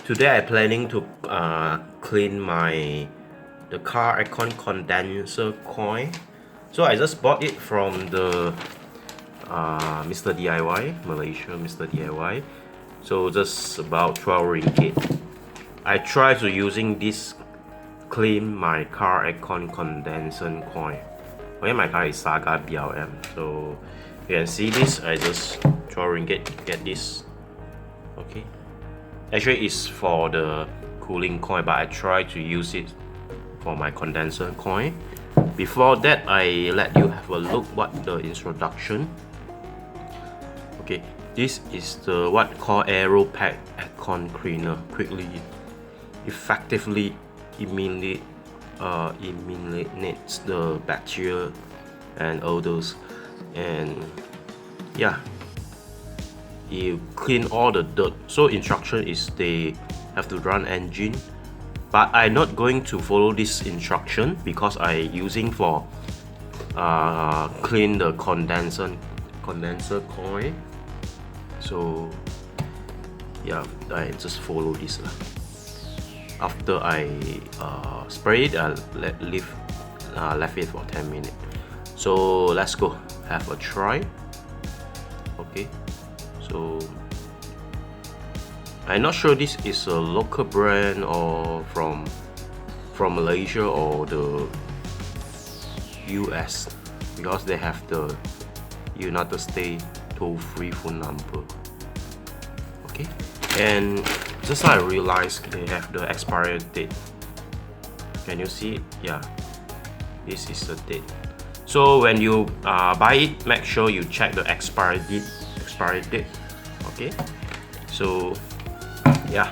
Today I'm planning to clean the car aircon condenser coil. So I just bought it from the Mr. DIY, Malaysia Mr. DIY. So just about 12 ringgit. I try to using this clean my car aircon condenser coil. Okay, my car is Saga BLM. So you can see this. I just 12 ringgit get this. Okay. Actually, it's for the cooling coil, but I try to use it for my condenser coil. Before that, I let you have a look what the introduction. Okay, this is the what called Aeropack aircon cleaner. Quickly, effectively eliminates the bacteria and odors, and yeah, you clean all the dirt. So instruction is they have to run engine, but I'm not going to follow this instruction because I using for clean the condenser coil. So yeah, I just follow this. After I spray it, I left it for 10 minutes. So let's go have a try. Okay. So I'm not sure this is a local brand or from Malaysia or the US, because they have the United States toll-free phone number. Okay, and just I realized they have the expiry date. Can you see it? Yeah, this is the date. So when you buy it, make sure you check the expiry date. Okay, so yeah,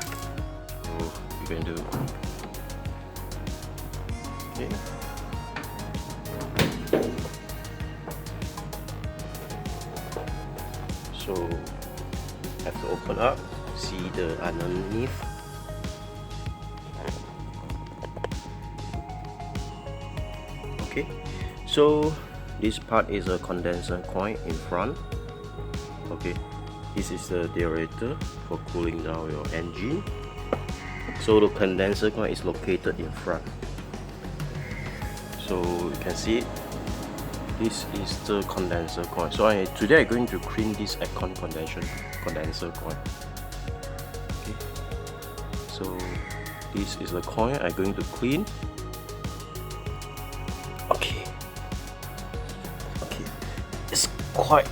so you can do. Okay. So have to open up, see the underneath. Okay, so this part is a condenser coil in front. Okay, this is the deaerator for cooling down your engine. So the condenser coil is located in front. So you can see it. This is the condenser coil. So today I'm going to clean this aircon condenser coil. Okay. So this is the coil I'm going to clean. Okay. Okay. It's quite.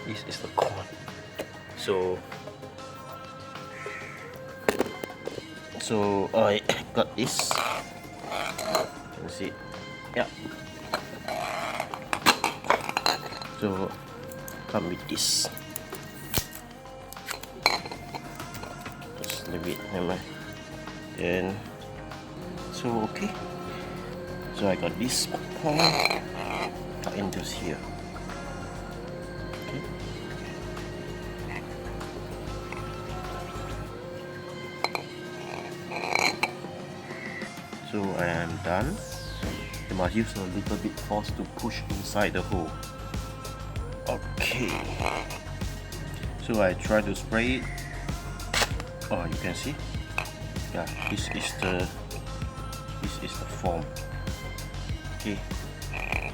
This is the coil. So I got this. You can see. Yeah. So come with this. Just leave it, never mind. Then so okay. So I got this point cut into here. Okay. So I am done. You must use a little bit force to push inside the hole. Okay. So I try to spray it. Oh, you can see. Yeah, this is the form. Okay.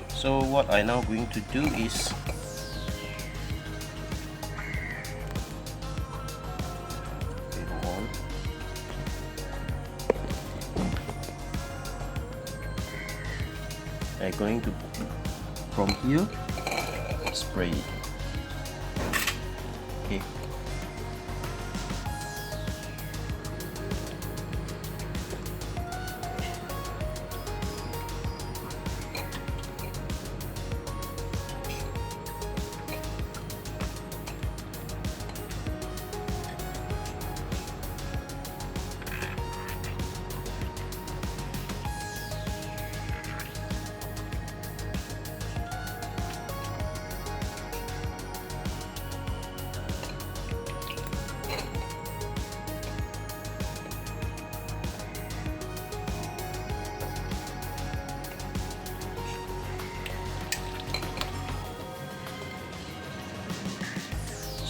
So what I now going to do is I'm going to from here spray it. Okay.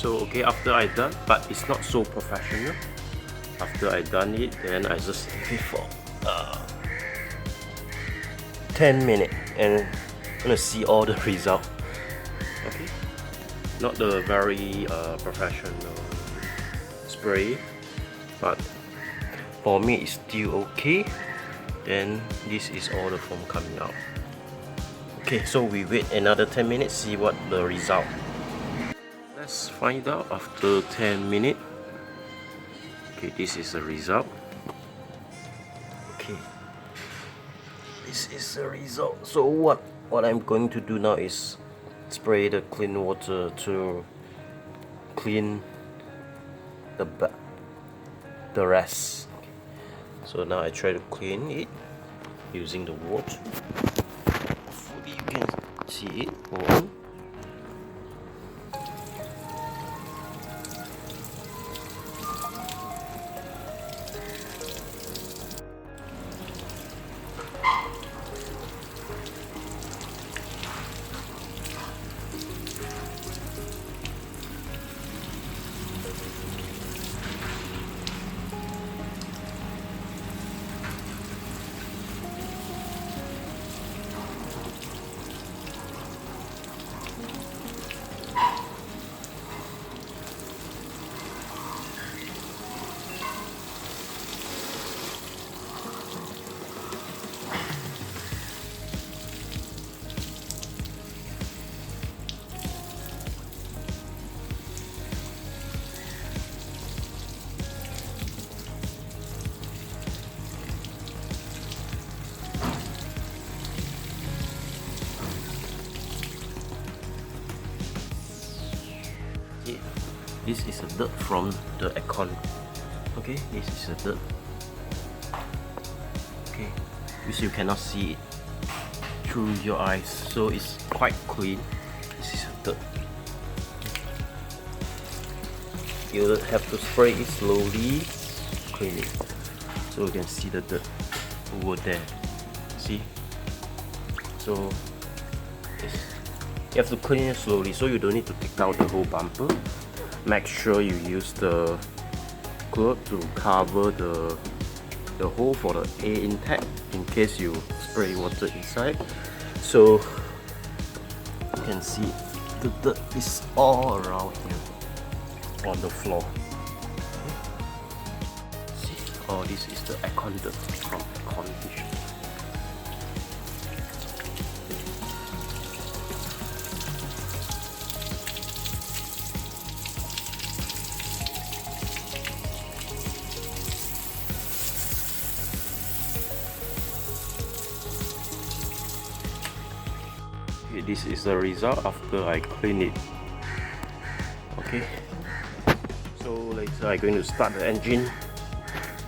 So okay, after I done, but it's not so professional. After I done it, then I just leave it for 10 minutes and I'm gonna see all the result. Okay, not the very professional spray, but for me it's still okay. Then this is all the foam coming out. Okay, so we wait another 10 minutes, see what the result. Let's find out after 10 minutes. Okay, this is the result. Okay, this is the result. So what I'm going to do now is spray the clean water to clean the rest. So now I try to clean it using the water. Hopefully you can see it. Oh. This is a dirt from the aircon. Okay, this is a dirt. Okay, which you cannot see it through your eyes, so it's quite clean. This is a dirt. You have to spray it slowly, clean it, so you can see the dirt over there. See? So you have to clean it slowly, so you don't need to take out the whole bumper. Make sure you use the cloth to cover the hole for the air intake in case you spray water inside. So you can see the dirt is all around here on the floor. See, oh, this is the aircon dirt from the condition. This is the result after I clean it. Okay, so later I'm going to start the engine,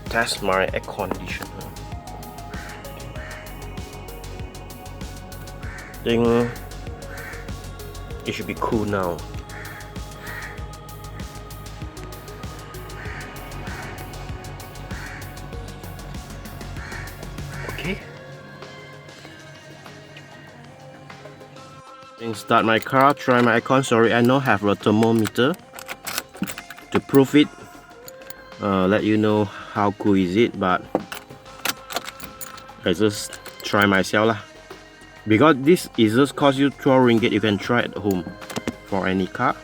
test my air conditioner. Think it should be cool now. Okay. Start my car, try my aircon. Sorry, I don't have a thermometer to prove it. Let you know how cool is it, but I just try myself lah. Because this is just cost you 12 ringgit. You can try at home for any car.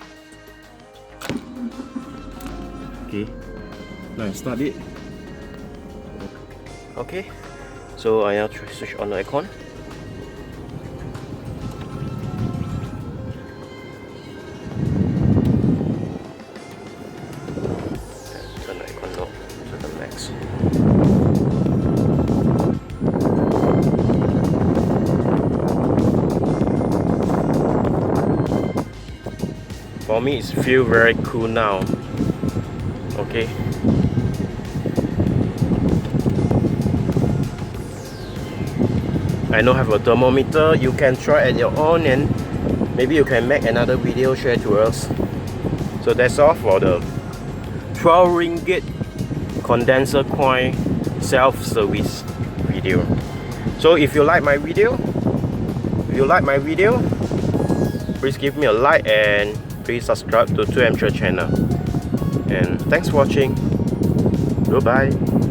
Okay, now start it. Okay, so I now switch on the aircon. For me, it feels very cool now. Okay. I don't have a thermometer. You can try at your own, and maybe you can make another video share to us. So that's all for the 12 ringgit condenser coil self-service video. So if you like my video, please give me a like and please subscribe to 2M channel. And thanks for watching. Goodbye.